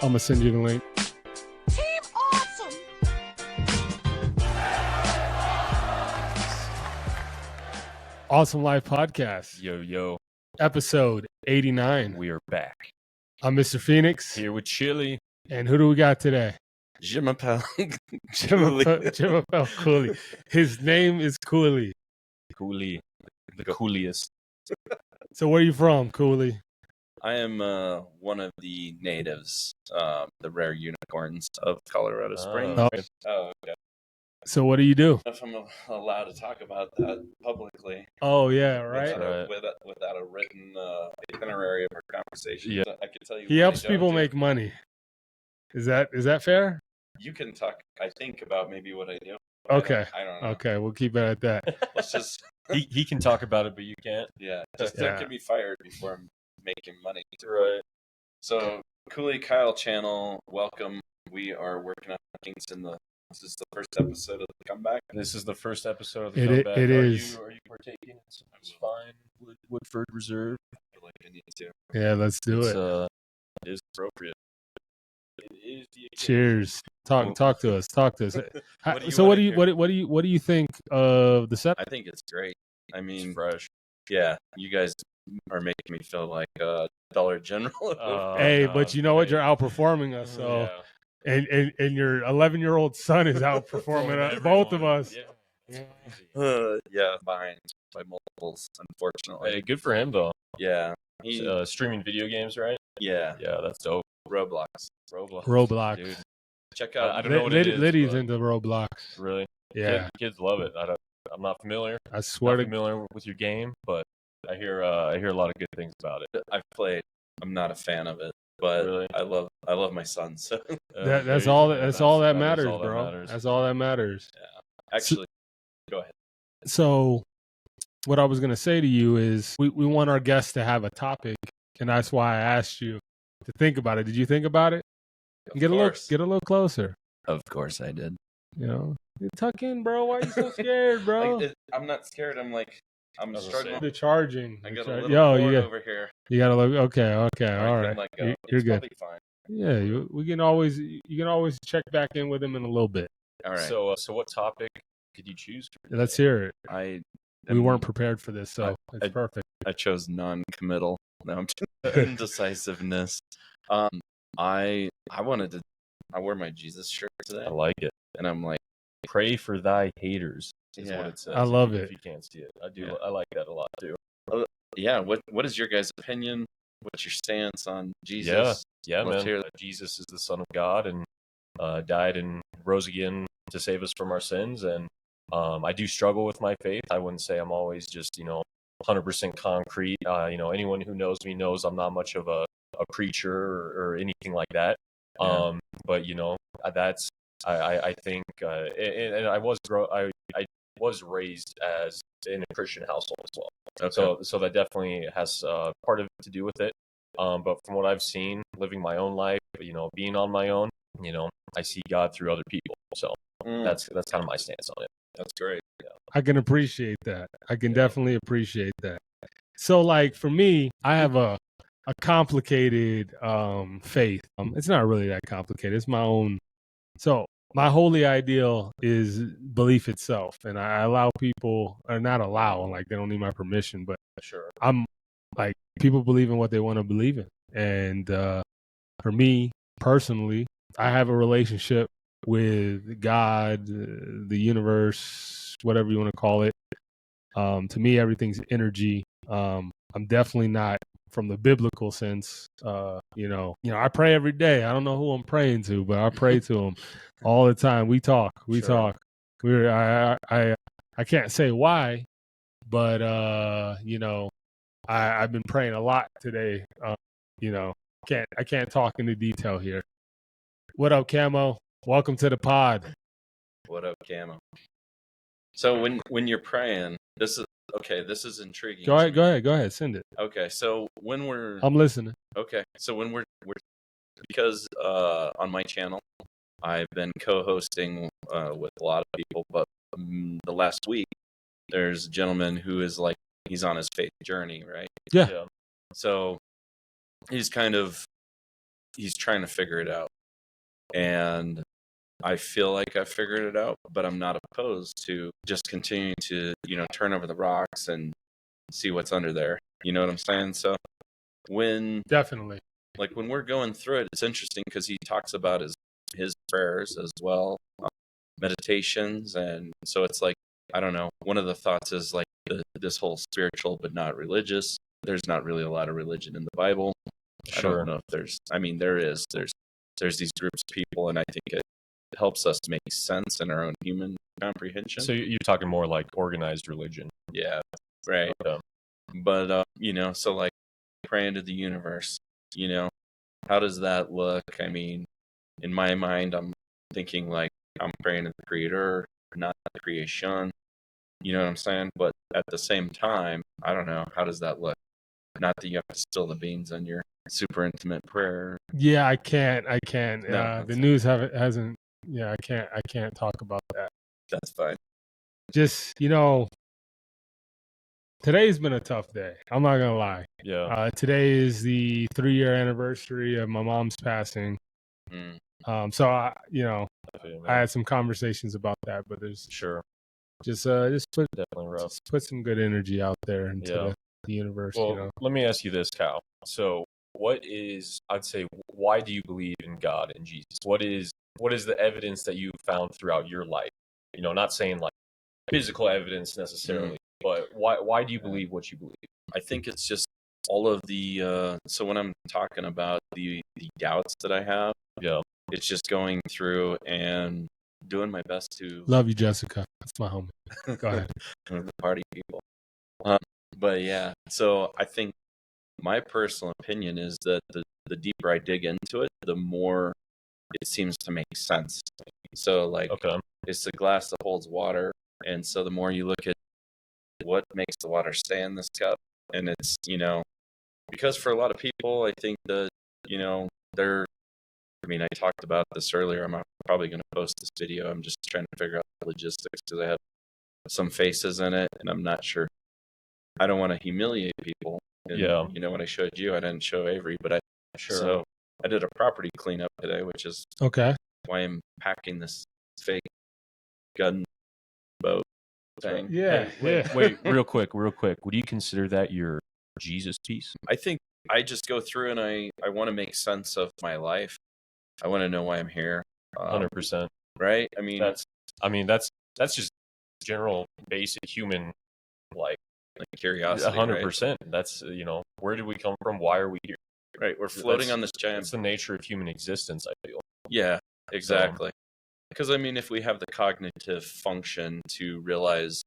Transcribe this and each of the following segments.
I'm gonna send you the link. Team Awesome! Awesome Life Podcast, Yo, episode 89. we are back. I'm Mr. Phoenix. Here with Chili. And who do we got today? Je m'appelle Koulie. Koulie. His name is Koulie. Koulie, the cooliest. So where you from, Koulie? I am one of the natives, the rare unicorns of Colorado Springs. Oh. Okay. So what do you do? If I'm allowed to talk about that publicly. Oh, yeah, right. Without a written itinerary of our conversation. Yeah. I can tell you. He helps people make money. Is that fair? You can talk, I think, about maybe what I do. Okay. I don't know. Okay, we'll keep it at that. Let's just... He can talk about it, but you can't. Yeah, Yeah. I could be fired before I'm making money. Right. So, Koulie Kyle channel, welcome. We are working on things this is the first episode of the comeback. This is the first episode of the It comeback. is. Are you partaking in some fine Woodford Reserve? I feel like I need to. Yeah, let's do it. It is appropriate. It is the Cheers. Talk to us. Talk to us. What do you What do you think of the set? I think it's great. I mean, It's fresh. yeah, you guys are making me feel like Dollar General. Hey, but you know what? You're outperforming us. So, and your 11-year-old son is outperforming us, both of us. Yeah, behind by multiples, unfortunately. Hey, good for him though. Yeah, he, Streaming video games, right? yeah, Yeah, that's dope. Roblox. Roblox. Dude. Check out. I don't know what it is. Liddy's but into Roblox. really. Yeah, Kids love it. I'm not familiar. I swear to familiar with your game, but I hear a lot of good things about it. I've played. I'm not a fan of it, but Really? I love my son. So that's all that matters, bro. That's all that matters. yeah, actually, go ahead. So, what I was gonna say to you is, we want our guests to have a topic, and that's why I asked you to think about it. Did you think about it? Get a little closer. Of course, I did. You know, you tuck in, bro. Why are you so scared, bro? I'm not scared. I'm struggling. The charging. I got a little cord over here. You gotta look. Okay. All right. You're It's good. probably fine. Yeah, you can always check back in with him in a little bit. All right. So what topic did you choose? Let's hear it. We weren't prepared for this, so it's perfect. I chose non-committal. No, I'm just indecisiveness. I wear my Jesus shirt today. I like it. And I'm like, Pray for thy haters is Yeah. what it says. I love if it. you can't see it. I do. Yeah. I like that a lot too. yeah. What is your guys' opinion? What's your stance on Jesus? Yeah, Let's man. hear it. Jesus is the Son of God and died and rose again to save us from our sins. And I do struggle with my faith. I wouldn't say I'm always just 100% concrete. Anyone who knows me knows I'm not much of a preacher or anything like that. Yeah. But that's I think and I was raised as in a Christian household as well. Okay. So that definitely has part of it to do with it. But from what I've seen, living my own life, being on my own, I see God through other people. So that's kind of my stance on it. That's great. Yeah. I can appreciate that. I can definitely appreciate that. So, like, for me, I have a complicated faith. It's not really that complicated. It's my own. So my holy ideal is belief itself, and I allow people, or not allow, like they don't need my permission, but Sure. I'm like, people believe in what they want to believe in, and for me personally, I have a relationship with God, the universe, whatever you want to call it. To me, everything's energy. I'm definitely not from the biblical sense. I pray every day. I don't know who I'm praying to, but I pray to him all the time. We talk. Sure. I can't say why, but I've been praying a lot today. I can't talk into detail here. What up, Camo? Welcome to the pod. What up, Camo? So when you're praying, this is intriguing. Go ahead, send it. Okay, so when we're I'm listening. okay, so when we're because on my channel, I've been co-hosting with a lot of people, but the last week there's a gentleman who is like, he's on his faith journey, right? Yeah. So he's kind of he's trying to figure it out. And I feel like I figured it out, but I'm not opposed to just continuing to, turn over the rocks and see what's under there. You know what I'm saying? So Definitely. when we're going through it, it's interesting because he talks about his prayers as well, meditations. And so it's like, I don't know. One of the thoughts is like this whole spiritual but not religious. There's not really a lot of religion in the Bible. Sure. I don't know if there is. There's these groups of people, and I think it helps us make sense in our own human comprehension. So you're talking more like organized religion. Yeah, right. Okay. But, so like praying to the universe, how does that look? I mean, in my mind, I'm thinking like I'm praying to the creator, not the creation. You know what I'm saying? But at the same time, I don't know. How does that look? Not that you have to spill the beans on your super intimate prayer. Yeah, I can't. No, The news hasn't. Yeah, I can't talk about that. That's fine. Just today's been a tough day. I'm not gonna lie. Yeah. Today is the 3-year anniversary of my mom's passing. So I had some conversations about that, but there's Sure. just Definitely rough. just put some good energy out there into the universe. Well, let me ask you this, Cal. So, I'd say, why do you believe in God and Jesus? What is the evidence that you've found throughout your life? Not saying like physical evidence necessarily, but why do you believe what you believe? I think it's just all of the so when I'm talking about the doubts that I have, it's just going through and doing my best to love you, Jessica. That's my homie. Go ahead. The party people. But yeah, so I think my personal opinion is that the deeper I dig into it, the more it seems to make sense. So like, it's the glass that holds water, and so the more you look at what makes the water stay in this cup, and it's because for a lot of people, I think that I talked about this earlier. I'm probably going to post this video. I'm just trying to figure out the logistics because I have some faces in it, and I'm not sure. I don't want to humiliate people. And, when I showed you, I didn't show Avery, but so I did a property cleanup today, which is why I'm packing this fake gun boat thing. Yeah. Wait, real quick. Would you consider that your Jesus piece? I think I just go through and I want to make sense of my life. I want to know why I'm here. 100%. Right? That's just general basic human like curiosity. 100%. Right? That's where did we come from? Why are we here? Right. We're floating on this giant. It's the nature of human existence, I feel. Yeah, exactly. Because if we have the cognitive function to realize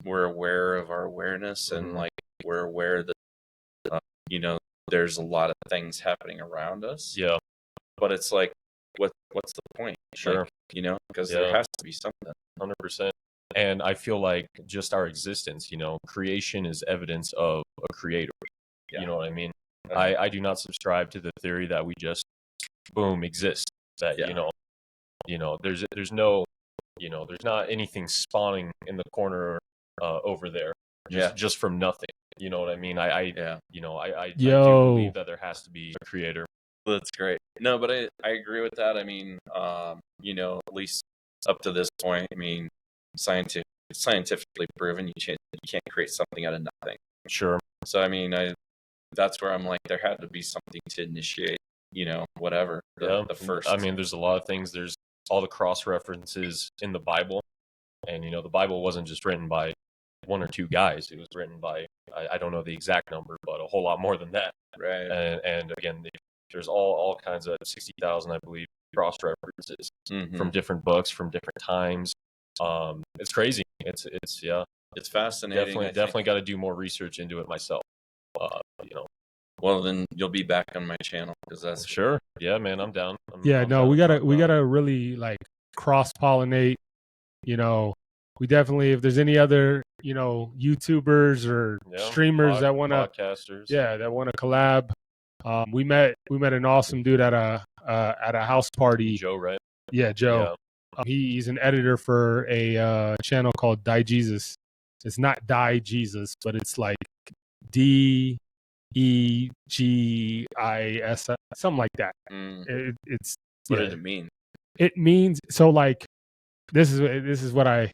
we're aware of our awareness, and like we're aware that there's a lot of things happening around us. Yeah. But it's like, what's the point? Sure. Because there has to be something. 100%. And I feel like just our existence, creation is evidence of a creator. Yeah. You know what I mean? I do not subscribe to the theory that we just boom exist. That there's no there's not anything spawning in the corner over there just from nothing. You know what I mean? I do believe that there has to be a creator. That's great. No, but I agree with that. At least up to this point, scientifically proven you can't create something out of nothing. Sure. So that's where I'm like, there had to be something to initiate, whatever the first. There's a lot of things. There's all the cross references in the Bible, and the Bible wasn't just written by one or two guys. It was written by I don't know the exact number, but a whole lot more than that. Right. And again, there's all kinds of 60,000, I believe, cross references from different books from different times. It's crazy. It's fascinating. Definitely got to do more research into it myself. Well, then you'll be back on my channel because that's sure. Yeah, man, I'm down. We gotta really like cross pollinate. We definitely, if there's any other YouTubers or streamers that want to podcasters, that want to collab. We met an awesome dude at a house party. Joe, right? Yeah, Joe. Yeah. He's an editor for a channel called Die Jesus. It's not Die Jesus, but it's like D EGIS, something like that. It's What yeah. did it mean? It means so like this is what I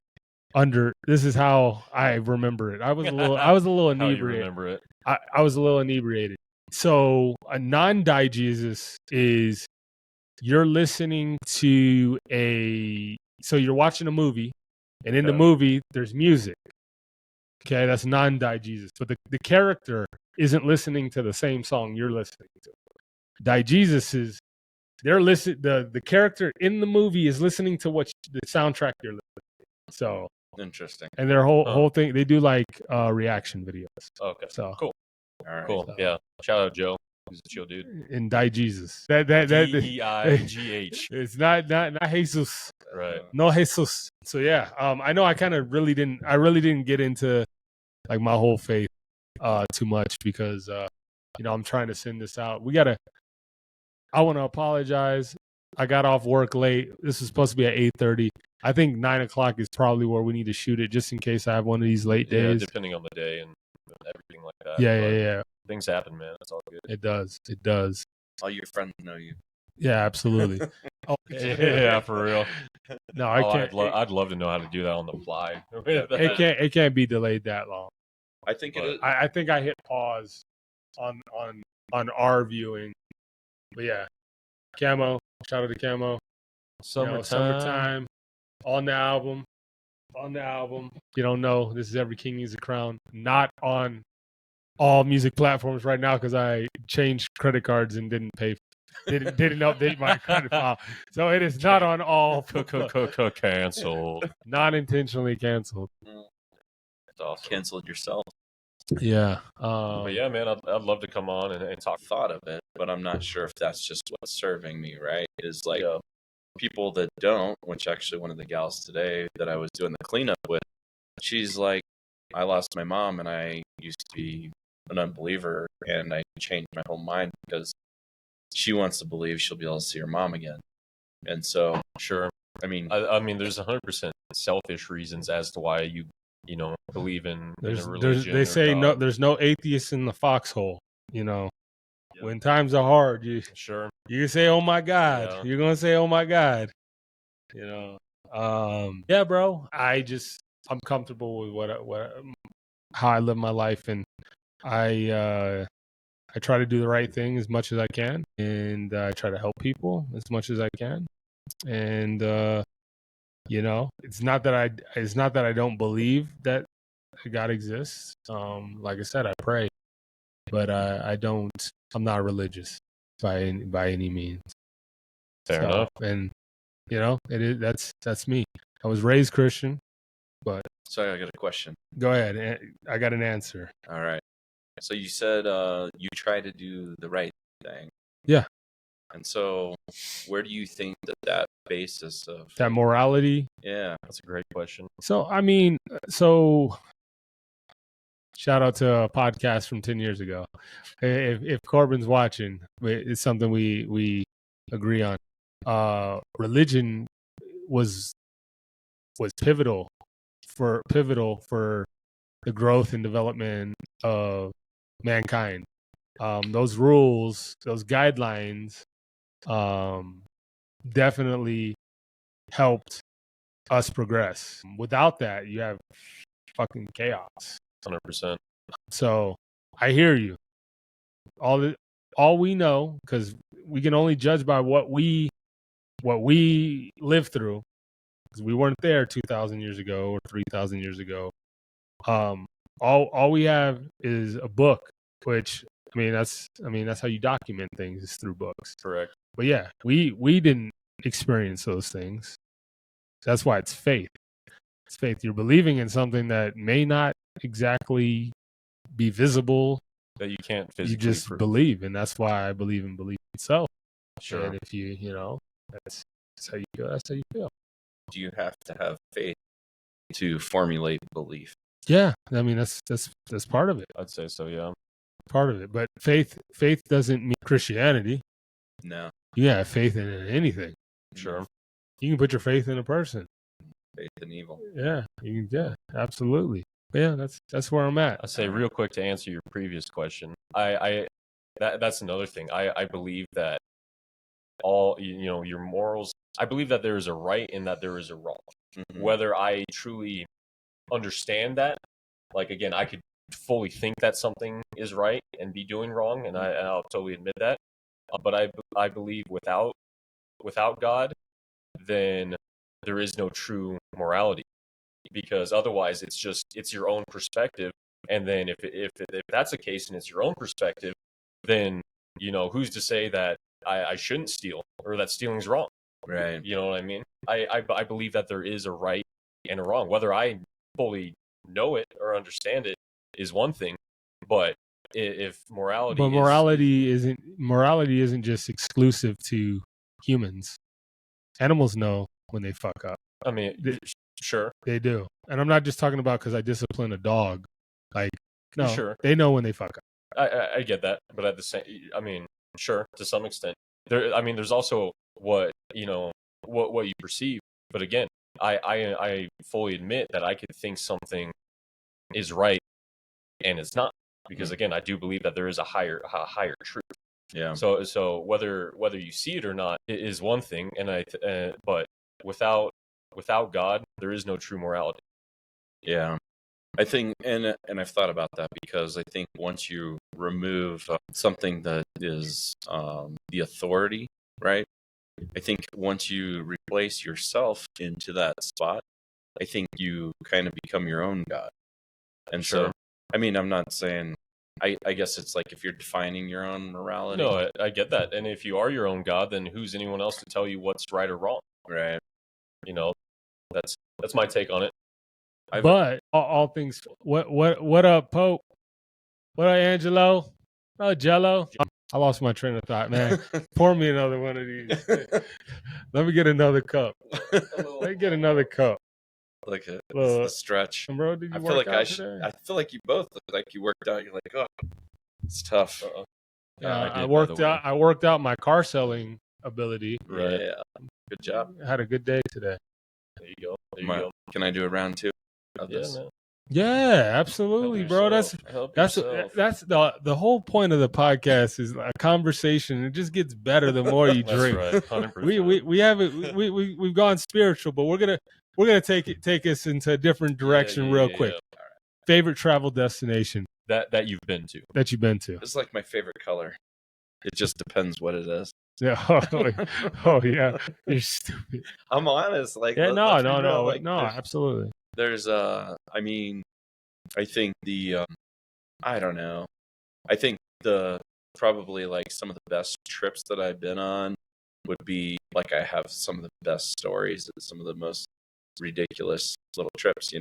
this is how I remember it. I was a little How you inebriated. remember it? I was a little inebriated. So a non-diegesis is you're listening to so you're watching a movie, and in the Okay. movie there's music. Okay, that's non-diegesis. But the character isn't listening to the same song you're listening to. Diegesis is the character in the movie is listening to the soundtrack you're listening to. So Interesting. and their whole thing, they do like reaction videos. Okay. So Cool. All right. Cool. So- Yeah. Shout out Joe. He's a chill dude. in diegesis. DEIGH. It's not Jesus. Right. No Jesus. So yeah, I know I really didn't get into like my whole faith too much because I'm trying to send this out. I want to apologize. I got off work late. This was supposed to be at 8:30. I think 9:00 is probably where we need to shoot it, just in case I have one of these late days. Yeah, depending on the day and everything like that. Yeah. Things happen, man. It's all good. It does. All your friends know you. Yeah, absolutely. Oh, Yeah, for real. No, I can't. I'd love to know how to do that on the fly. It can't be delayed that long. I think it is. I think I hit pause on our viewing. But yeah, Camo. Shout out to Camo. Summertime on the album. You don't know, this is Every King Needs a Crown. Not on all music platforms right now because I changed credit cards and didn't update my credit file. So it is not on all. Canceled. Not intentionally canceled. That's awesome. Canceled yourself. Yeah. But yeah, man, I'd love to come on and talk. Thought of it, but I'm not sure if that's just what's serving me, right? Is like people that don't, which actually one of the gals today that I was doing the cleanup with, she's like, I lost my mom and I used to be an unbeliever and I changed my whole mind because she wants to believe she'll be able to see her mom again. And so, Sure. I mean, There's 100% selfish reasons as to why you believe in a There's religion. they or say God. there's no atheists in the foxhole. Yep. When times are hard, you Sure. can say, "Oh my God," Yeah. you're gonna say, "Oh my God," Yeah, bro. I'm comfortable with how I live my life, and I try to do the right thing as much as I can, and I try to help people as much as I can, and it's not that I don't believe that God exists. Like I said, I pray, but I'm not religious by any means. Fair enough. And it is that's me. I was raised Christian, but so I got a question. go ahead. I got an answer. All right. So you said you try to do the right thing. Yeah. And so where do you think that basis of That morality. Yeah. That's a great question. So shout out to a podcast from 10 years ago. If Corbin's watching, it's something we agree on. Religion was pivotal for the growth and development of mankind. Those rules, those guidelines, definitely helped us progress. Without that, you have fucking chaos. 100%. So I hear you. All we know, because we can only judge by what we lived through, because we weren't there 2,000 years ago or 3,000 years ago. All we have is a book, which that's how you document things, is through books. Correct. But yeah, we didn't experience those things. That's why it's faith. It's faith. You're believing in something that may not exactly be visible, that you can't physically you just prove. believe, and that's why I believe in belief itself. Sure. And if that's how you feel. That's how you feel. Do you have to have faith to formulate belief? Yeah, that's part of it. I'd say so. Yeah. Part of it, but faith doesn't mean Christianity. No. You have faith in anything. Sure. You can put your faith in a person. Faith in evil. Yeah, you can. Yeah, absolutely. But yeah, that's where I'm at. I'll say real quick to answer your previous question. That's another thing. I believe that all your morals. I believe that there is a right and that there is a wrong. Mhm. Whether I truly understand that, like again, I could fully think that something is right and be doing wrong, and I'll totally admit that. But I believe without God, then there is no true morality, because otherwise it's your own perspective. And then if that's the case and it's your own perspective, then who's to say that I shouldn't steal or that stealing's wrong? Right. You know what I mean? I believe that there is a right and a wrong. Whether I fully know it or understand it is one thing, but if morality But morality isn't just exclusive to humans. Animals know when they fuck up. I mean, sure, They do. And I'm not just talking about because I discipline a dog. Like, no, sure, they know when they fuck up. I get that, but at the same, I mean, sure, to some extent. There's also what what you perceive. But again, I fully admit that I could think something is right and it's not, because again, I do believe that there is a higher truth. Yeah. So whether you see it or not is one thing, and but without God, there is no true morality. Yeah. I think, and I've thought about that, because I think once you remove something that is the authority, right? I think once you replace yourself into that spot, I think you kind of become your own God. And Sure. so, I mean, I'm not saying, I guess it's like if you're defining your own morality. No, I get that. And if you are your own God, then who's anyone else to tell you what's right or wrong? Right. That's my take on it. But all things, what up, Pope? What up, Angelo? Oh, Jello. I lost my train of thought, man. Pour me another one of these. Let me get another cup. Let me get another cup. Like it's the stretch. Bro, did you I work feel like out today? I feel like you both look like you worked out. You're like, oh, it's tough. Yeah, I I did, worked by the way. out. I worked out my car selling ability. Right. Yeah. Good job. I had a good day today. There you go. There you go. Can I do a round two of Yeah, this? man. Yeah, absolutely, Help bro. yourself. That's the whole point of the podcast is a conversation. It just gets better the more you That's drink. right. 100%. We haven't we've gone spiritual, but we're gonna take us into a different direction real quick. Yeah. Favorite travel destination That you've been to. that you've been to? It's like my favorite color. It just depends what it is. Yeah. Oh yeah. You're stupid. I'm honest. Like, Yeah. let's be No. real, like, No. Absolutely. There's I mean, I think I don't know. I think probably like some of the best trips that I've been on would be like, I have some of the best stories and some of the most ridiculous little trips,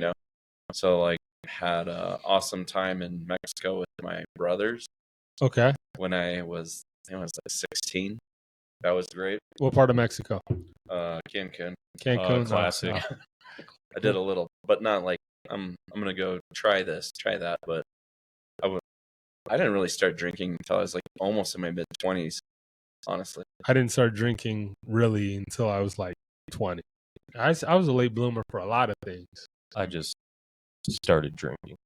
So like, had an awesome time in Mexico with my brothers Okay. when I was like 16. That was great. What part of Mexico? Cancun. Cancun. Classic. Oh. I did a little, but not like I'm gonna go try this, try that. But I didn't really start drinking until I was like almost in my mid-20s. Honestly, I didn't start drinking really until I was like 20. I was a late bloomer for a lot of things. I just started drinking.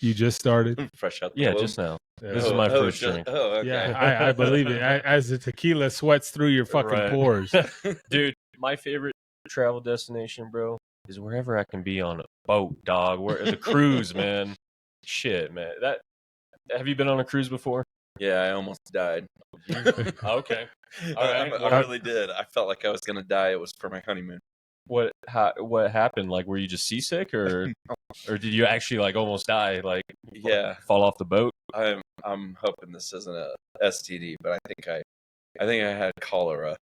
You just started? fresh out the Yeah, womb. just now. Yeah. This is my first drink. Oh, okay. Yeah, I believe it. As the tequila sweats through your fucking Right. pores. Dude, my favorite travel destination, bro, is wherever I can be on a boat, dog. Where the cruise, man. Shit, man. Have you been on a cruise before? Yeah, I almost died. Okay. All right. I really did. I felt like I was gonna die. It was for my honeymoon. What happened? Like, were you just seasick, or did you actually like almost die? Like, Yeah, fall off the boat? I'm hoping this isn't a STD, but I think I had cholera.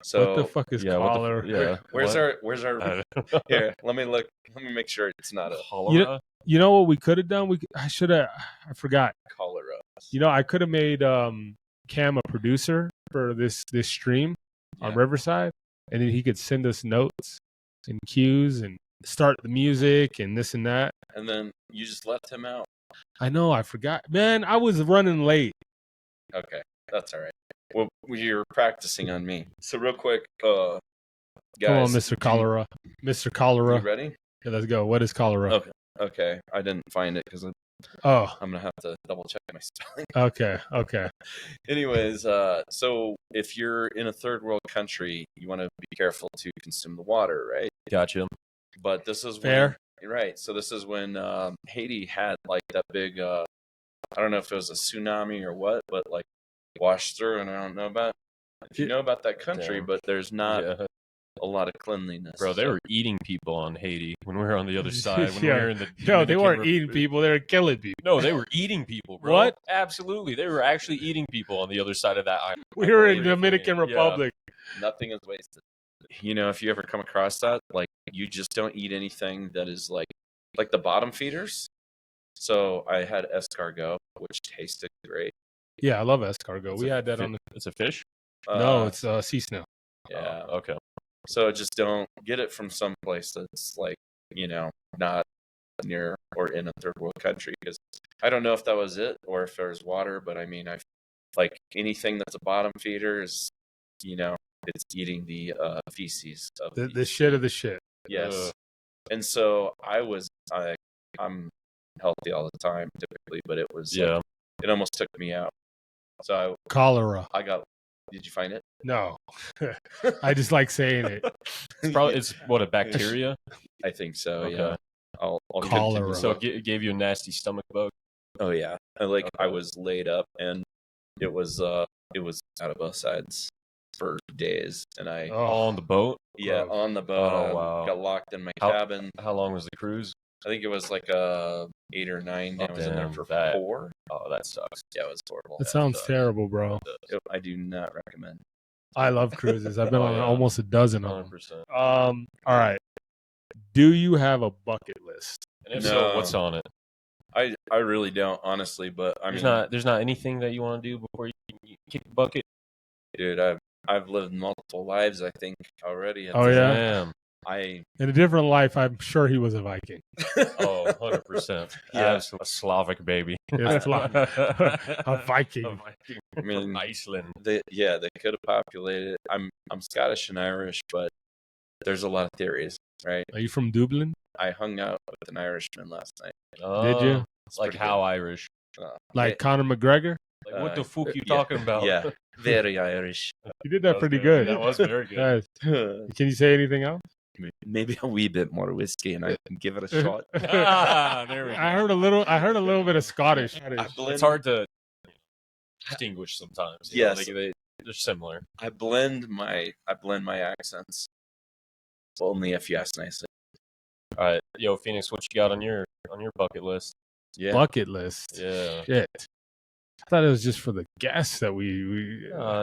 So What the fuck is yeah, cholera? where's what? our here? Let me look. Let me make sure it's not a Cholera? You know what we could have done? I forgot. cholera. I could have made Cam a producer for this stream on Yeah. Riverside, and then he could send us notes and cues and start the music and this and that. And then you just left him out. I know, I forgot. Man, I was running late. Okay, that's all right. Well, you're practicing on me. So real quick, guys. Come on, Mr. Cholera. Mr. Cholera. You ready? Yeah, let's go. What is cholera? Okay. Okay, I didn't find it because Oh, I'm gonna have to double check my spelling. okay. Anyways, so if you're in a third world country, you want to be careful to consume the water, right? Gotcha. But this is Fair. right. So this is when Haiti had like that big. I don't know if it was a tsunami or what, but like washed through, and I don't know about if you know about that country, Damn. but there's not Yeah. a lot of cleanliness. Bro, they So- were eating people on Haiti when we were on the other side. When we Yeah. were in the No, they Dominican weren't eating people. They were killing people. No, they were eating people, bro. What? Absolutely. They were actually eating people on the other side of that island. We were in believe it. Dominican Yeah. Republic. Nothing is wasted. You know, if you ever come across that, like you just don't eat anything that is like the bottom feeders. So I had escargot, which tasted great. Yeah, I love escargot. It's We a had that fi- on the. It's a fish? No, it's sea snail. yeah. Oh, okay. So just don't get it from some place that's like, you know, not near or in a third world country, because I don't know if that was it or if there's water, but I mean, I like anything that's a bottom feeder is, you know, it's eating the feces of The shit of the shit. Yes. Ugh. And so I'm healthy all the time typically, but it was Yeah. like, it almost took me out. So Cholera. I got. Did you find it? No. I just like saying it. It's probably it's what, a bacteria? I think so. Okay. Yeah. I'll Cholera. continue. So it gave you a nasty stomach bug. Oh yeah. I Okay. was laid up and it was out of both sides for days, and I Oh, On the boat? yeah gross. on the boat. Oh, I wow. got locked in my How- cabin. How long was the cruise? I think it was like 8 or 9. Oh, I was in there damn, for that- 4. Oh, that sucks. Yeah, it was horrible. That sounds terrible, bro. I do not recommend. I love cruises. I've been Oh, on yeah. almost a dozen of them. 100%. All right. Do you have a bucket list? And if No. so, what's on it? I really don't, honestly, but I mean, There's not anything that you want to do before you kick the bucket? dude, I've lived multiple lives, I think, already. Oh, yeah? Damn. I In a different life, I'm sure he was a Viking. Oh, 100%. Yeah. Absolutely. A Slavic baby. It's like a Viking. A Viking. I mean, Iceland. they could have populated it. I'm Scottish and Irish, but there's a lot of theories, right? Are you from Dublin? I hung out with an Irishman last night. Did you? It's Like pretty how good. Irish? Like Conor McGregor? Like, what the fuck you yeah, talking about? Yeah, very Irish. You did that pretty good. That was very good. Nice. Can you say anything else? Maybe a wee bit more whiskey, and I can give it a shot. Ah, there we go. I heard a little bit of Scottish. It's hard to distinguish sometimes. You know, Yes. they're similar. I blend my accents. Only if you ask nicely. All right, yo, Phoenix, what you got on your bucket list? Yeah. Bucket list. Yeah, Shit. I thought it was just for the guests that we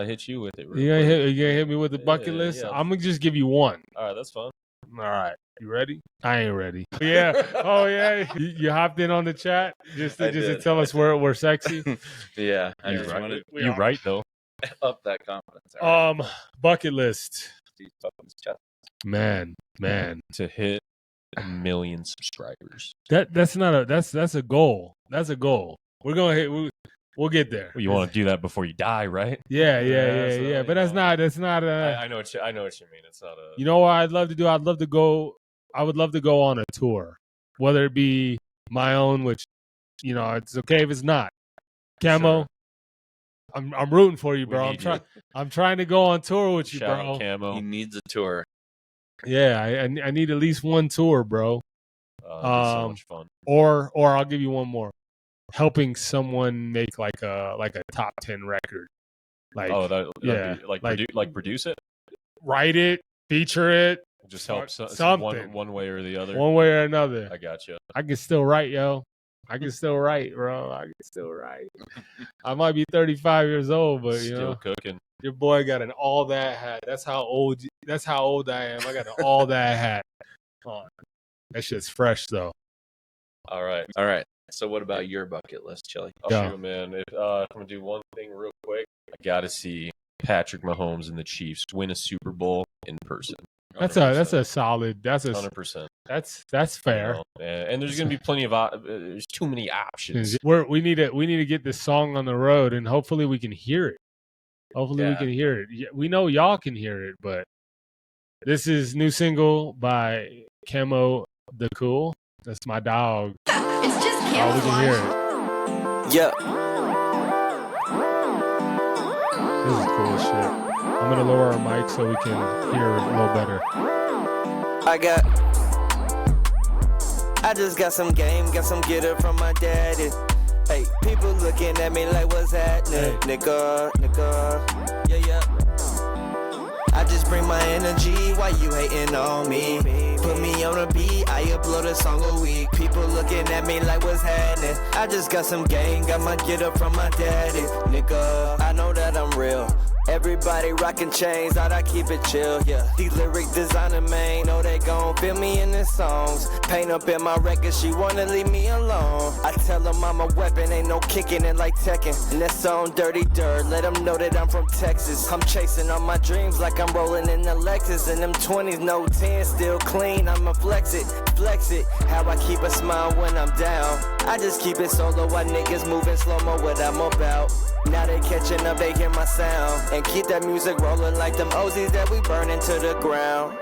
hit you with it. real you gonna quick. hit me with the bucket Yeah, list? yeah. I'm gonna just give you one. All right, that's fun. All right. You ready? I ain't ready. Yeah. Oh yeah. You hopped in on the chat just I to did. tell us we're sexy. Yeah. I You're just right. wanted We You're are. right though. to up that confidence. All right. Bucket list. These fucking chest. Man. To hit 1 million subscribers. That's a goal. That's a goal. We're gonna hit. We'll get there. Well, you want to do that before you die, right? Yeah. so, But you know. that's not. I know what you mean. It's not a. You know what I'd love to do? I would love to go on a tour, whether it be my own, which, you know, it's okay if it's not. Camo, Sure. I'm rooting for you, We bro. need you. I'm trying to go on tour with you, Shout bro. out Camo. He needs a tour. Yeah, I need at least one tour, bro. It'd be so much fun. Or I'll give you one more. Helping someone make like a top 10 record. Like, Oh, that'd yeah, be, like like- produce it. write it, feature it, Just help something. one way or the other. one way or another. I got you. I can still write, yo. I can still write, bro. I can still write. I might be 35 years old, but you Still know, cooking. your boy got an all that hat. That's how old I am. I got an all that hat on. That shit's fresh though. All right. All right. So what about your bucket list, Chili? I'll Yeah. shoot, man. If I'm gonna do one thing real quick, I gotta see Patrick Mahomes and the Chiefs win a Super Bowl in person. That's a solid. That's 100%. fair. And there's gonna be plenty of there's too many options. We need to get this song on the road, and hopefully we can hear it. Hopefully we Yeah. can hear it. Yeah, we know y'all can hear it, but this is new single by Camo the Cool. That's my dog. It's just Oh, we can hear camouflage. it. Yeah. This is cool as shit. I'm gonna lower our mic so we can hear a little better. I just got some game, got some get up from my daddy. Hey, people looking at me like what's happening? Hey. Nigga. Yeah. I just bring my energy, why you hating on me? Put me on a beat, I upload a song a week. People looking at me like what's happening? I just got some game, got my get up from my daddy. Nigga, I know that I'm real. Everybody rockin' chains, thought I keep it chill, yeah. These lyric designer, man, know they gon' feel me in the songs. Paint up in my record, she wanna leave me alone. I tell them I'm a weapon, ain't no kicking it like Tekken. And that's on Dirty Dirt, let them know that I'm from Texas. I'm chasing all my dreams like I'm rolling in the Lexus. And them 20s, no 10, still clean, I'ma flex it. How I keep a smile when I'm down. I just keep it solo while niggas moving slow-mo what I'm about. Now they catching up, they hear my sound. And keep that music rolling like them Ozies that we burning to the ground.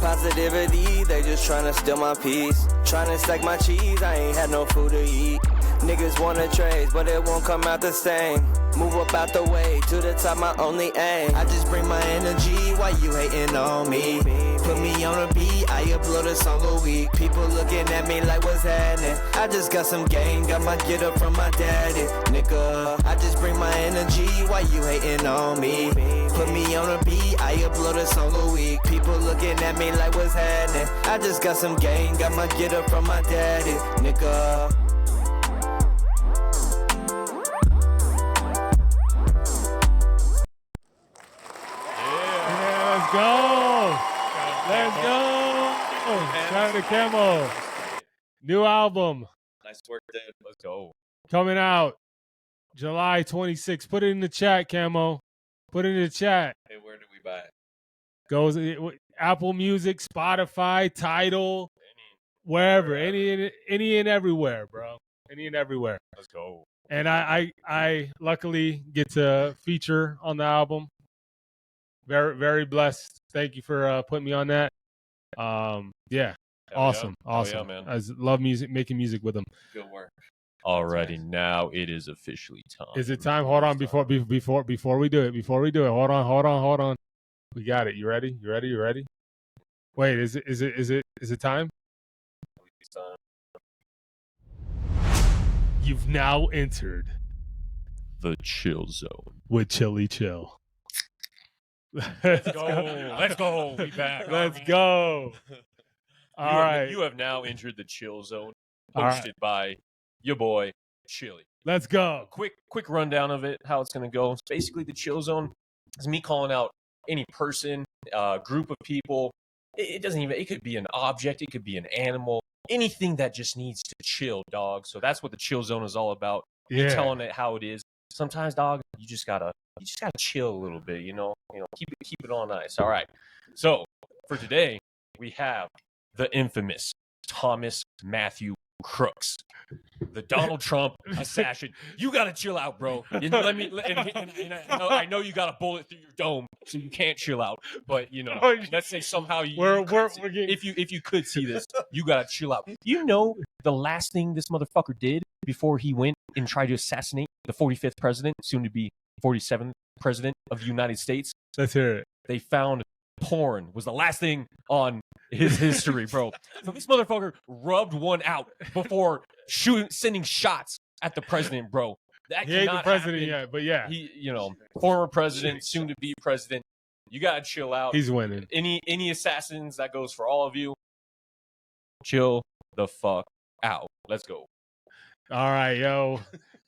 Positivity, they just tryna steal my peace. Tryna stack my cheese, I ain't had no food to eat. Niggas wanna trade, but it won't come out the same. Move up out the way, to the top my only aim. I just bring my energy, why you hating on me? Put me on a beat, I upload a song a week. People looking at me like what's happening? I just got some game, got my get up from my daddy. Nigga, I just bring my energy, why you hating on me? Put me on a beat, I upload a song a week. People looking at me like what's happening? I just got some game, got my get up from my daddy. Nigga. Let's go. Shout out to Camo. New album Nice work, dude. Let's go. coming out July 26th. Put it in the chat, Camo. Put it in the chat. Hey, where do we buy it? Goes Apple Music, Spotify, Tidal, wherever, any and everywhere, bro. Any and everywhere. Let's go. And I luckily get to feature on the album. Very, very blessed. Thank you for putting me on that. Yeah, awesome. Yeah, man. I love music, making music with them. Good work. Alrighty, now it is officially time. Is it time? Hold on, before we do it. Hold on. We got it. You ready? Wait, is it time? It's time. You've now entered The chill zone. with Chili Chill. Let's go. We back. Let's go. All right. You have now entered the chill zone, All hosted right. by your boy Chili. Let's go. Quick rundown of it, how it's gonna go. It's basically the chill zone is me calling out any person, group of people. It doesn't even. It could be an object. It could be an animal. Anything that just needs to chill, dog. So that's what the chill zone is all about. Yeah. Telling it how it is. Sometimes, dog, you just gotta chill a little bit. You know, keep it all nice. All right. So for today, we have the infamous Thomas Matthew Crooks, the Donald Trump assassin. You gotta chill out, bro. I know you got a bullet through your dome, so you can't chill out. But let's say somehow if you could see this, you gotta chill out. You know the last thing this motherfucker did before he went and tried to assassinate the 45th president, soon to be 47th president of the United States. Let's hear it. They found porn was the last thing on his history, bro. So this motherfucker rubbed one out before sending shots at the president, bro. That He ain't the cannot president happen. yet, but yeah, He, former president, soon to be president. You gotta chill out. he's winning. Any assassins, that goes for all of you. Chill the fuck out. Let's go. All right, yo.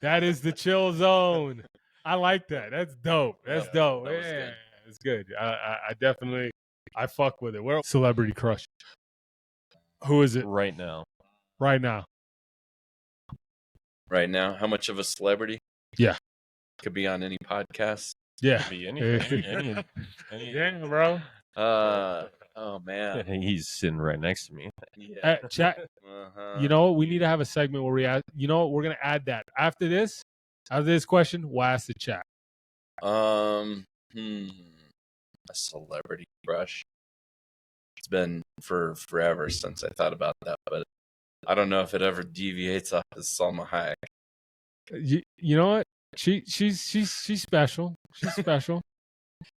That is the chill zone. I like that. That's dope. That's dope. that was Yeah, good. it's good. I definitely fuck with it. We're celebrity crush. Who is it Right now. right now? Right now, how much of a celebrity? Yeah. Could be on any podcast. Yeah. Be anything. Yeah, bro. Oh man. He's sitting right next to me. Yeah. Chat. Uh-huh. You know what? We need to have a segment where we ask. You know what? We're gonna add that after this. After this question, we'll ask the chat. A celebrity crush. It's been for forever since I thought about that, but I don't know if it ever deviates off the Salma Hayek. You know what? She's special. She's special.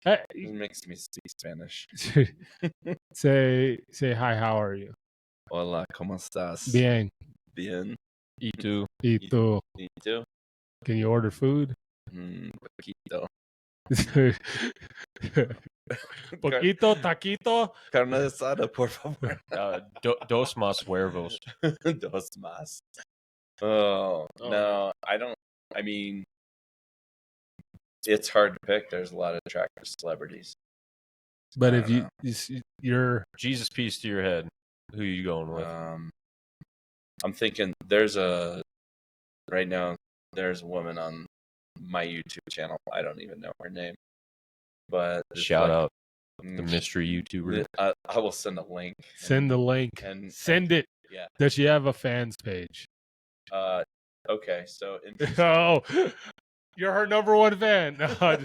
It makes me speak Spanish. say hi. How are you? Hola, ¿cómo estás? Bien. Bien. Y tú. Y tú? ¿Y tú? Can you order food? Poquito. Poquito, taquito. Carne asada, por favor. Dos más huevos. Dos más. Oh, no, I don't. I mean, it's hard to pick. There's a lot of attractive celebrities. But I if don't you're Jesus piece to your head, who you going with? I'm thinking right now there's a woman on my YouTube channel. I don't even know her name, but Shout out the mystery YouTuber. I will send a link. Send the link. And send it. Yeah. Does she have a fans page? Okay, so Oh, you're her number one fan. No,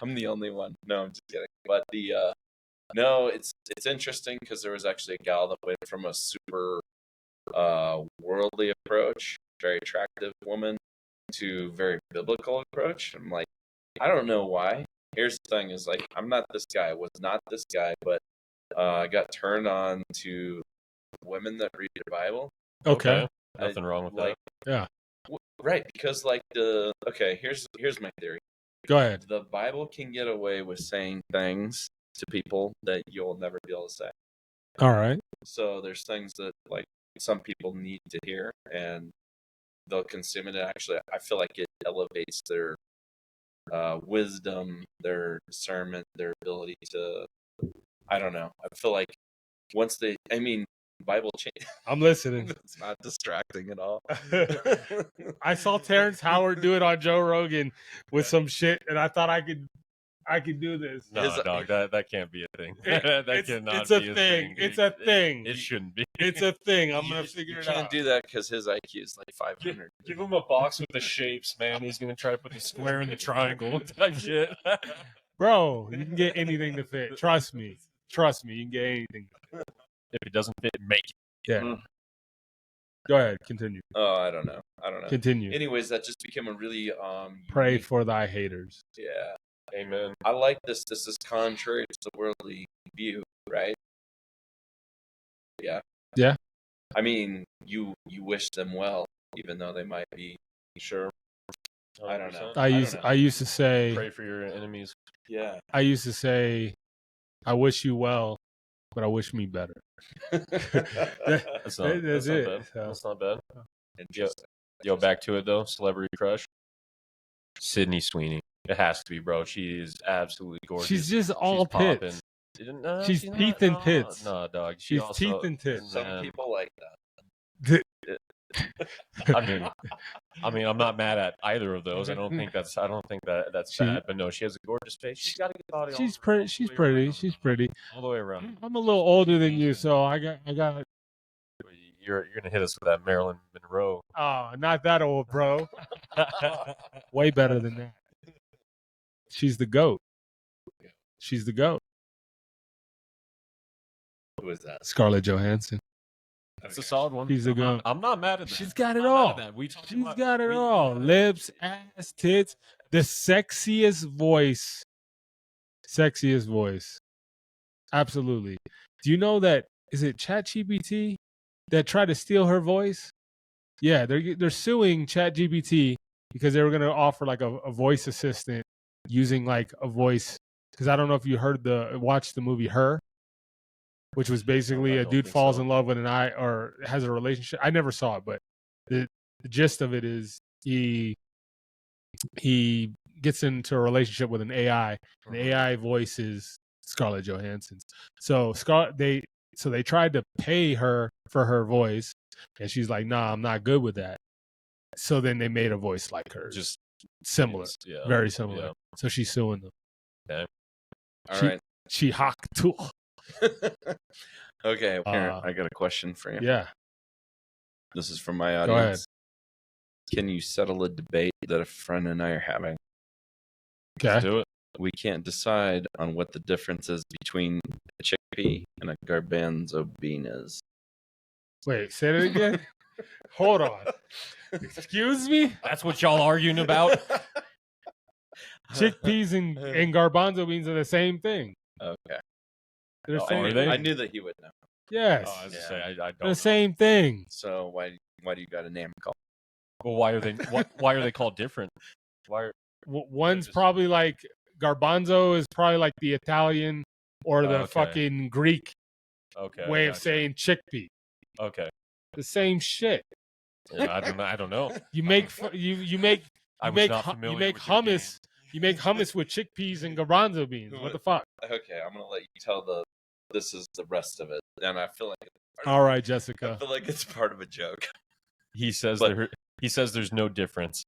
I'm the only one. No, I'm just kidding. But no, it's interesting because there was actually a gal that went from a super worldly approach, very attractive woman, to very biblical approach. I'm like, I don't know why. Here's the thing: is like, I'm not this guy. I was not this guy, but I got turned on to women that read the Bible. Okay. Nothing wrong with that. Yeah. Right, because like here's my theory. Go ahead. The Bible can get away with saying things to people that you'll never be able to say. All right. So there's things that like some people need to hear, and they'll consume it. Actually, I feel like it elevates their wisdom, their discernment, their ability to. I don't know. I feel like once Bible change. I'm listening. It's not distracting at all. I saw Terrence Howard do it on Joe Rogan with some shit, and I thought I could do this. No, dog, that can't be a thing. That cannot it's a be a thing. thing. It's a thing. It shouldn't be. It's a thing. I'm gonna figure it out. You can't do that because his IQ is like 500. Give him a box with the shapes, man. He's gonna try to put the square in the triangle type shit. Bro, you can get anything to fit. Trust me. You can get anything. If it doesn't fit, make it. Yeah. Go ahead. Continue. Oh, I don't know. Continue. Anyways, that just became a really Pray unique- for thy haters. Yeah. Amen. I like this. This is contrary to the worldly view, right? Yeah. Yeah. I mean, you wish them well, even though they might be. Sure. I don't know. I used to say. Pray for your enemies. Yeah. I used to say, I wish you well, but I wish me better. That's not That's bad. it. So. That's not bad. Interesting. Yo, back to it though. Celebrity crush. Sydney Sweeney. It has to be, bro. She is absolutely gorgeous. She's just all popping. tits. No, She's not- teeth and no, tits. No, dog. She's teeth and tits. Some people like that. I mean, I'm not mad at either of those. I don't think that's bad. But no, she has a gorgeous face. She's got a good body. She's pretty. She's pretty. She's pretty. All the way around. I'm a little older than you, so I got. You're gonna hit us with that Marilyn Monroe. Oh, not that old, bro. Way better than that. She's the GOAT. She's the GOAT. Who is that? Scarlett Johansson. That's a solid one. She's the GOAT. I'm not mad at that. She's got it I'm not all. mad at that. She's got it all. Lips, ass, tits, the sexiest voice. Sexiest voice. Absolutely. Do you know that? Is it ChatGPT that tried to steal her voice? Yeah, they're suing ChatGPT because they were going to offer like a voice assistant using like a voice. Because I don't know if you watched the movie Her, which was basically I a don't dude think falls so. in love with or has a relationship. I never saw it, but the gist of it is he gets into a relationship with an AI, and the AI voice is Scarlett Johansson's. So they tried to pay her for her voice, and she's like, "Nah, I'm not good with that." So then they made a voice like her, Just similar, yeah. very similar. Yeah. So she's suing them. All She- right. She hacked too. Okay, here, I got a question for you. Yeah. This is from my Go ahead. audience. Can you settle a debate that a friend and I are having? Okay. Let's do it. We can't decide on what the difference is between a chickpea and a garbanzo bean is. Wait, say it again. Hold on. Excuse me. That's what y'all arguing about? Chickpeas and garbanzo beans are the same thing. Okay. They're Oh, same are thing. they? I knew that he would know. Yes, Oh, I was Yeah. say I don't they're know. the same thing. So why do you got a name call? Well, why are they called different? Why are, One's just- probably like garbanzo is probably like the Italian or the Okay. fucking Greek okay, way I of gotcha. saying chickpea. Okay. The same shit. Yeah, I don't know. You make you make I you was make not hu- familiar you make with your hummus. You make hummus with chickpeas and garbanzo beans. What the fuck? Okay, I'm gonna let you tell this is the rest of it, and I feel like All right, I Jessica. feel like it's part of a joke. He says But- he says there's no difference.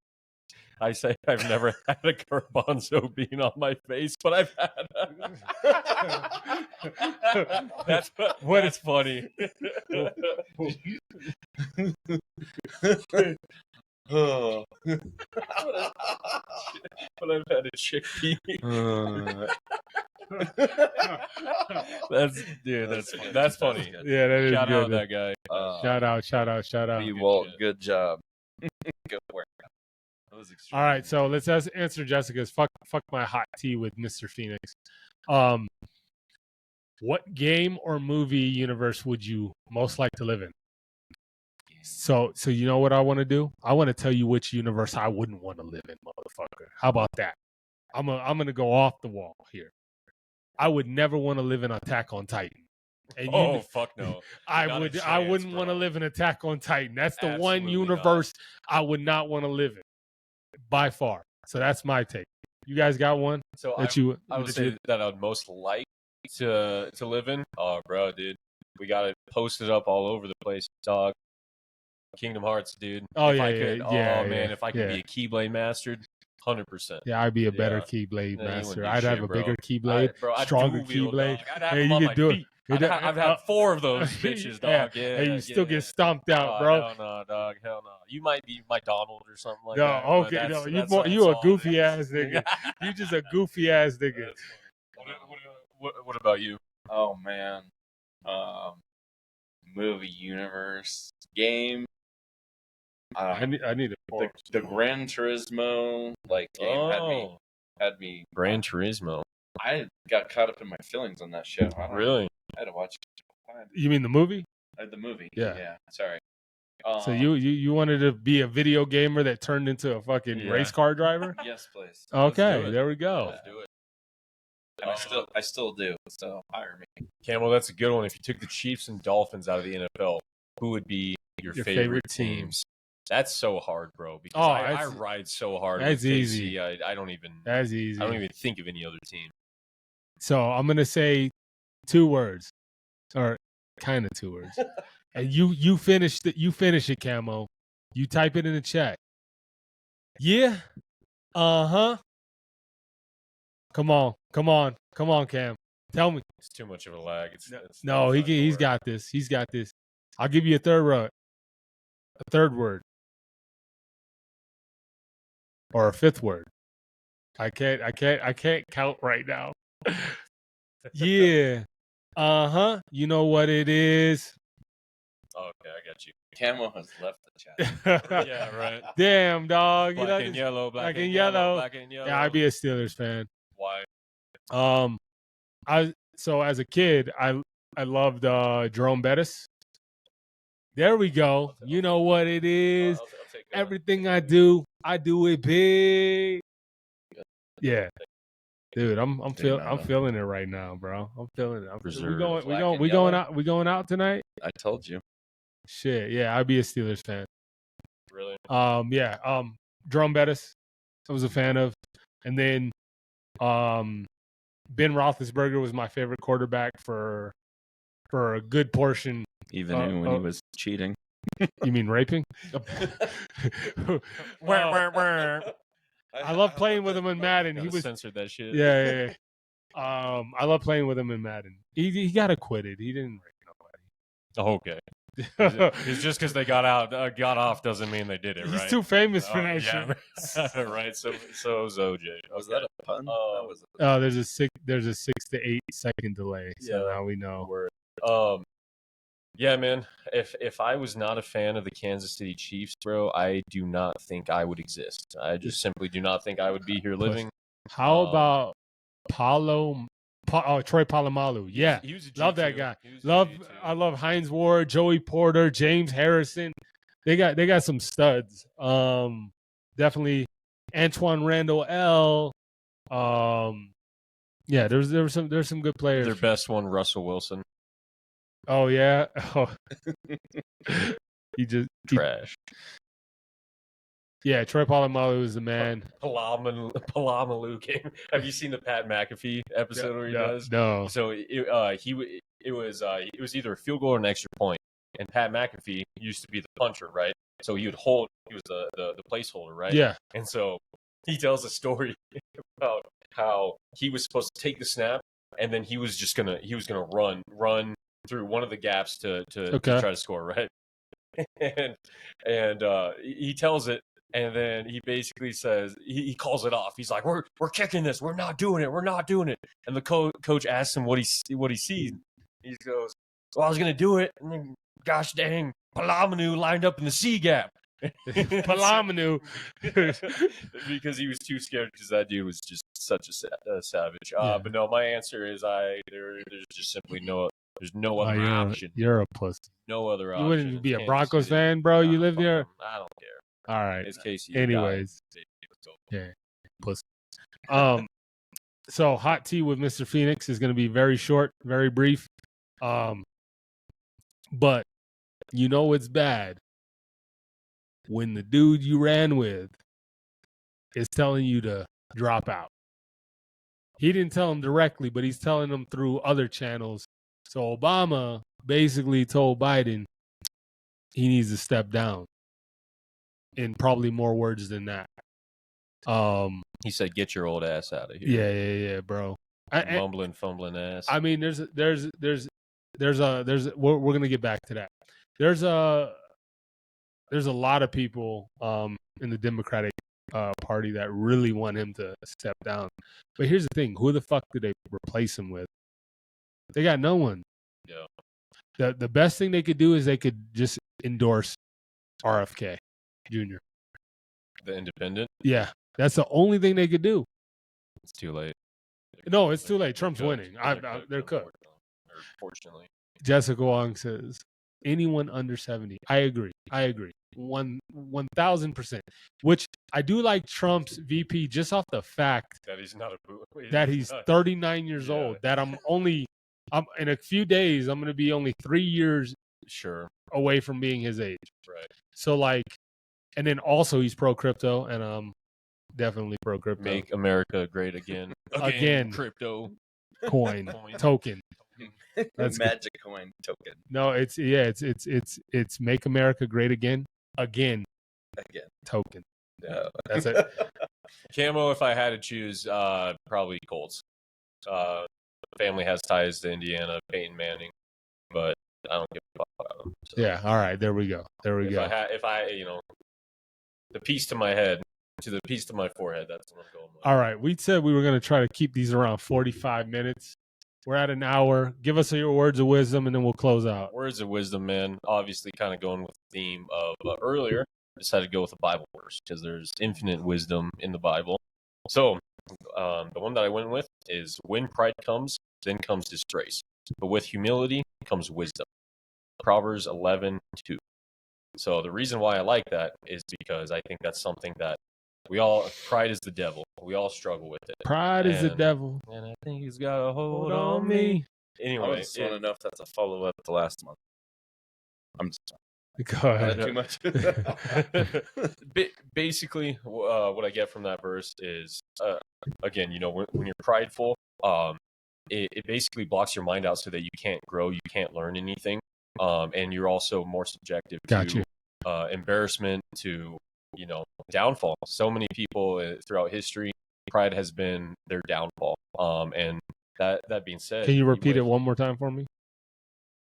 I say I've never had a garbanzo bean on my face, but I've had. That's funny. Oh. But I've had a chickpea. That's funny. Yeah, that is Shout good. out that guy. Shout out. We Good will. shit. Good job. Good work. That was All extremely right, so let's answer Jessica's fuck my hot tea with Mr. Phoenix. What game or movie universe would you most like to live in? So you know what I want to do? I want to tell you which universe I wouldn't want to live in, motherfucker. How about that? I'm gonna go off the wall here. I would never want to live in Attack on Titan. And Oh fuck no! I Not a wouldn't chance, want to bro. live in Attack on Titan. That's the one Absolutely universe I would not want to live in by far. So that's my take. You guys got one So that I would say that I'd most like to live in. Oh, bro, dude, we got it posted up all over the place, dog. Kingdom Hearts, dude. Oh, if yeah, I could, yeah, man, yeah, if I could be a Keyblade master, 100%. Yeah, I'd be a better Yeah. Keyblade No, you wouldn't master. do I'd have shit, a bro. bigger Keyblade, I'd stronger dual-wield, Keyblade. dog. I'd have Hey, them you on could my do feet. it. I've had 4 of those bitches, dog. Yeah, and you still yeah. get stomped out, Oh, bro. Hell no, dog. Hell no. You might be my Donald or something like No, that. but okay, that's- no, that's you a all it goofy is. ass nigga. You just a goofy ass nigga. That's funny. What about you? Oh man. Movie universe game. I need The Gran Turismo game had me. Gran Turismo. I got caught up in my feelings on that show. Really? I had to watch it all the time. You mean the movie? The movie. Yeah. Yeah. Sorry. So you wanted to be a video gamer that turned into a fucking Yeah. race car driver? Yes, please. Okay, do it. there we go. Let's do it. And I still do. So hire me. Camel, that's a good one. If you took the Chiefs and Dolphins out of the NFL, who would be your favorite teams? That's so hard, bro. Because I ride so hard. That's with KC, easy. I don't even. That's easy. I don't even think of any other team. So I'm gonna say 2 words, or kind of 2 words, and you finish it. You finish it, Camo. You type it in the chat. Yeah. Come on, Cam. Tell me. It's too much of a lag. No, he's got this. He's got this. I'll give you a third word, or a 5th word. I can't count right now. Yeah. You know what it is. Oh, okay, I got you. Camo has left the chat. Yeah, right. Damn, dog. Black and yellow, black and yellow. black and yellow. Yeah, I'd be a Steelers fan. Why? So as a kid, I loved Jerome Bettis. There we go. You know what it is. I'll take Everything I do it big. Yeah. Dude, I'm feeling it right now, bro. I'm feeling it. We going out tonight? I told you. Shit, yeah, I'd be a Steelers fan. Really? Jerome Bettis, I was a fan of, and then Ben Roethlisberger was my favorite quarterback for a good portion. Even when he was cheating. You mean raping? I love playing with him in Madden. He was censored that shit. Yeah. I love playing with him in Madden. He got acquitted. He didn't rape Oh, okay. nobody. It's just because they got off doesn't mean they did it, right? He's too famous for that yeah. shit. Right. So is OJ. Was that a pun? That was There's a 6 to 8 second delay. So Yeah. now we know. Word. Yeah, man. If I was not a fan of the Kansas City Chiefs, bro, I do not think I would exist. I just simply do not think I would be here living. How about Troy Polamalu? Yeah, he was a love that G2. guy. He was a G2. I love Hines Ward, Joey Porter, James Harrison. They got some studs. Definitely Antoine Randall L. Yeah, there's some good players. Their best one, Russell Wilson. Oh yeah. Oh. Trash. Yeah, Troy Polamalu is the man. Palamalu game. Have you seen the Pat McAfee episode where he does? No. So it was either a field goal or an extra point, and Pat McAfee used to be the puncher, right? So he would hold. He was the placeholder, right? Yeah. And so he tells a story about how he was supposed to take the snap, and then he was gonna run through one of the gaps to try to score, right? and he tells it. And then he basically says, he calls it off. He's like, we're kicking this. We're not doing it. And the coach asks him what he sees. He goes, well, I was going to do it. And then, gosh dang, Palamanu lined up in the C gap. Palamanu. Because he was too scared because that dude was just such a savage. But no, my answer is there's just simply there's no other option. You're a pussy. No other option. You wouldn't be a Broncos fan, bro? You live there? I don't care. All right. It's Casey. Anyways. Yeah. Pussy. So hot tea with Mr. Phoenix is going to be very short, very brief. But you know it's bad when the dude you ran with is telling you to drop out. He didn't tell him directly, but he's telling him through other channels. So Obama basically told Biden he needs to step down. In probably more words than that. He said, "Get your old ass out of here." Yeah, bro. Mumbling, fumbling ass. I mean, there's we're gonna get back to that. There's a lot of people in the Democratic Party that really want him to step down. But here's the thing: who the fuck did they replace him with? They got no one. Yeah. The best thing they could do is they could just endorse RFK Jr. The independent? Yeah. That's the only thing they could do. It's too late. No, it's too late. Trump's winning. They're cooked. Fortunately. Jessica Wong says, anyone under 70. I agree. 1,000%. Which I do like Trump's VP just off the fact that he's not that he's 39 years old. That I'm in a few days, I'm going to be only 3 years away from being his age. Right. So and then also he's pro crypto, and I'm definitely pro crypto. Make America great again. Again. Crypto. Coin. Token. That's magic coin token. No, it's make America great again. Again. Token. Yeah. That's it. Camo, if I had to choose, probably Colts. Family has ties to Indiana, Peyton Manning, but I don't give a fuck about them. So. Yeah, all right, there we go. If I the piece to my head to the piece to my forehead, that's what I'm going with. All right, we said we were going to try to keep these around 45 minutes. We're at an hour. Give us your words of wisdom, and then we'll close out. Words of wisdom, man. Obviously, kind of going with the theme of earlier. I decided to go with a Bible verse because there's infinite wisdom in the Bible. So the one that I went with is, when pride comes, then comes disgrace. But with humility comes wisdom. Proverbs 11:2. So the reason why I like that is because I think that's something that pride is the devil. We all struggle with it. Pride is the devil. And I think he's got a hold on me. Anyway, I just want to know if that's a follow-up to last month. I'm just Go ahead. too much. Basically, what I get from that verse is, again, when you're prideful, it basically blocks your mind out so that you can't grow, you can't learn anything, and you're also more subjective to embarrassment, to downfall. So many people throughout history, pride has been their downfall. And that being said, can you repeat it one more time for me?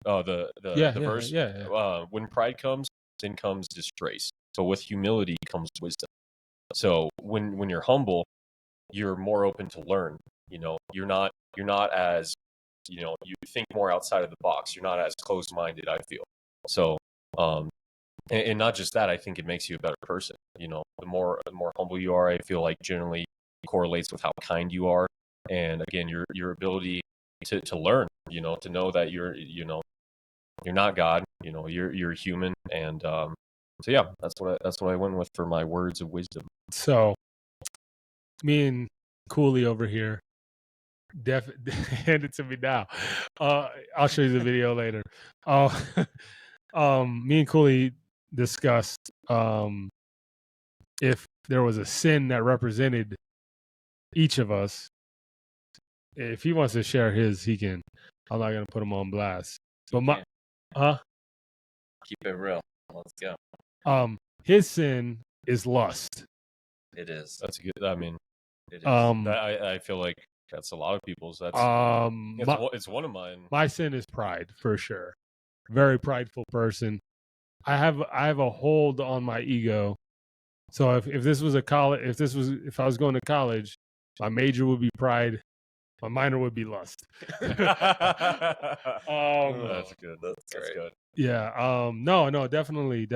Oh, the verse. Yeah. When pride comes, then comes disgrace. So with humility comes wisdom. So when you're humble, you're more open to learn. You're not as you think more outside of the box. You're not as closed-minded, I feel. So, and not just that, I think it makes you a better person. The more humble you are, I feel like generally correlates with how kind you are, and again, your ability to learn. To know that you're not God. You're human, and so yeah, that's what I went with for my words of wisdom. So, me and Koulie over here, hand it to me now. I'll show you the video later. Me and Koulie discussed if there was a sin that represented each of us. If he wants to share his, he can. I'm not gonna put him on blast. But keep it real. Let's go. His sin is lust. It is. That's good. I mean, It is. I feel like that's a lot of people's. It's one of mine. My sin is pride, for sure. Very prideful person. I have a hold on my ego. So if this was if I was going to college, my major would be pride, my minor would be lust. That's good. That's good. Yeah. No, definitely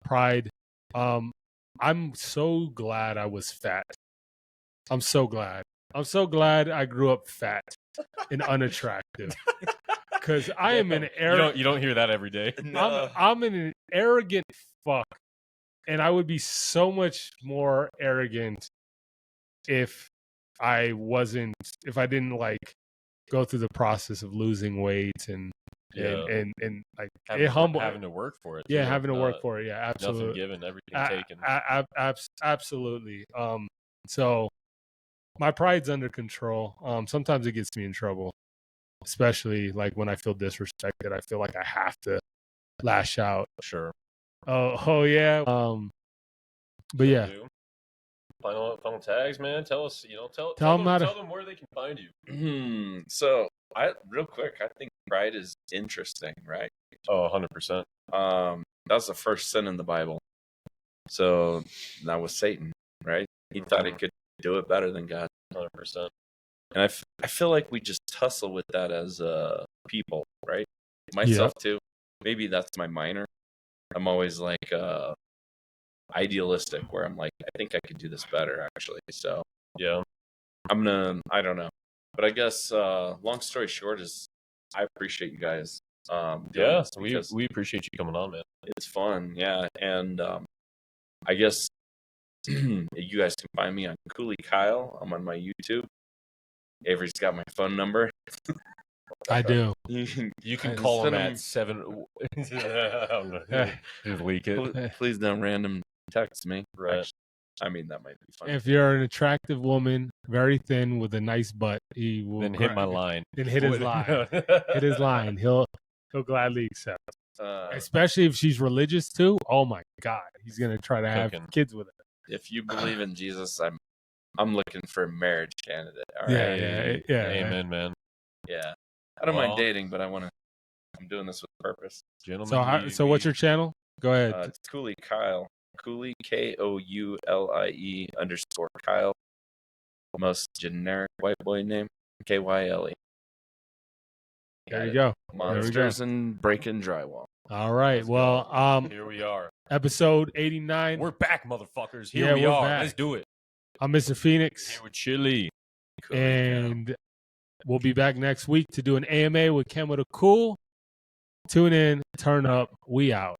pride. I'm so glad I was fat. I'm so glad I grew up fat and unattractive. Because I am an arrogant. You don't hear that every day. No. I'm an arrogant fuck, and I would be so much more arrogant if I didn't like go through the process of losing weight and like having to work for it. Yeah, having to work for it. Yeah, absolutely. Nothing given, everything taken. Absolutely. So my pride's under control. Sometimes it gets me in trouble. Especially like when I feel disrespected, I feel like I have to lash out. Sure. Oh yeah. But yeah. Final tags, man. Tell us, tell them where they can find you. So real quick, I think pride is interesting, right? Oh, 100%. That's the first sin in the Bible. So that was Satan, right? He thought he could do it better than God. 100%. And I feel like we just tussle with that as people, right? Myself too. Maybe that's my minor. I'm always like idealistic, where I'm like, I think I could do this better, actually. So yeah, I don't know. But I guess long story short is I appreciate you guys. We appreciate you coming on, man. It's fun, yeah. And I guess you guys can find me on Koulie Kyle. I'm on my YouTube. Avery's got my phone number. I do. You can call him at 7. Just leak it. Please don't random text me. Right. Actually, I mean, that might be fun. If you're an attractive woman, very thin with a nice butt, he will hit my line. Then hit his line. Hit his line. He'll gladly accept. Especially if she's religious too. Oh my God, he's gonna try to have kids with her. If you believe in Jesus, I'm looking for a marriage candidate. All right? Yeah. Amen, man. Yeah. I don't mind dating, but I'm doing this with purpose. Gentlemen. So what's your channel? Go ahead. It's Koulie Kyle. Koulie, Koulie _Kyle. Most generic white boy name. Kyle. There you go. Monsters and breaking drywall. All right. Well, here we are. Episode 89. We're back, motherfuckers. Here we are. Back. Let's do it. I'm Mr. Phoenix. Here with Chili. And we'll be back next week to do an AMA with Kemo the Cool. Tune in, turn up, we out.